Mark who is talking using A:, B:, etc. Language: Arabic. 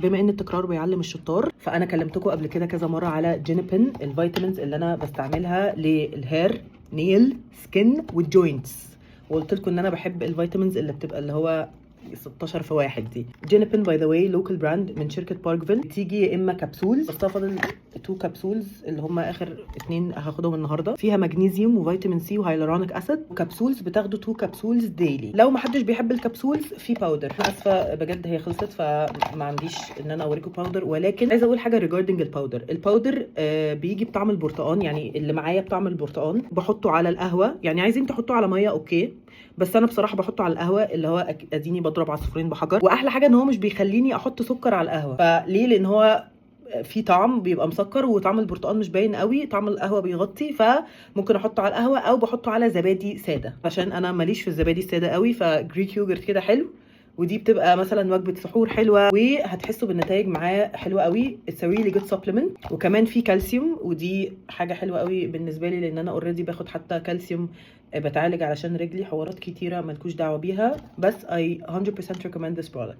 A: بما ان التكرار بيعلم الشطار، فانا كلمتكم قبل كده كذا مره على جينيبين، الفيتامينز اللي انا بستعملها للهير، نيل، سكين والجوينتس. وقلت لكم ان انا بحب الفيتامينز اللي بتبقى اللي هو 16 في واحد دي. جينيبين باي ذا واي لوكال براند من شركه باركفيل، بتيجي يا اما كبسولز، بس فاضل 2 كبسولز اللي هم اخر 2 هاخدهم النهارده، فيها مغنيسيوم وفيتامين سي وهايلورونيك اسيد. وكبسولز بتاخدوا 2 كبسولز ديلي. لو ما حدش بيحب الكبسولز، في باودر. انا اسفه بجد هي خلصت فما عنديش ان انا اوريكم باودر، ولكن عايزه اقول حاجه ريجاردنج الباودر. الباودر بيجي بطعم البرتقال، يعني اللي معايا بطعم البرتقال. بحطه على القهوه، يعني عايزين تحطوه على ميه اوكي، بس انا بصراحه بحطه على القهوه، اللي هو اديني بضرب عصفورين بحجر. واحلى حاجه ان هو مش بيخليني احط سكر على القهوه. فليه؟ لان هو في طعم بيبقى مسكر، وطعم البرتقال مش باين قوي، طعم القهوه بيغطي، فممكن احطه على القهوه او بحطه على زبادي ساده، عشان انا ماليش في الزبادي الساده قوي. فجريك يوجرت كده حلو، ودي بتبقى مثلا وجبه سحور حلوه، وهتحسوا بالنتائج معاه حلوه قوي. اتس ريلي جود سبلمنت، وكمان في كالسيوم، ودي حاجه حلوه قوي بالنسبه لي، لان انا اوريدي باخد حتى كالسيوم بتعالج علشان رجلي، حوارات كتيره مالكوش دعوه بيها. بس I 100% recommend this product.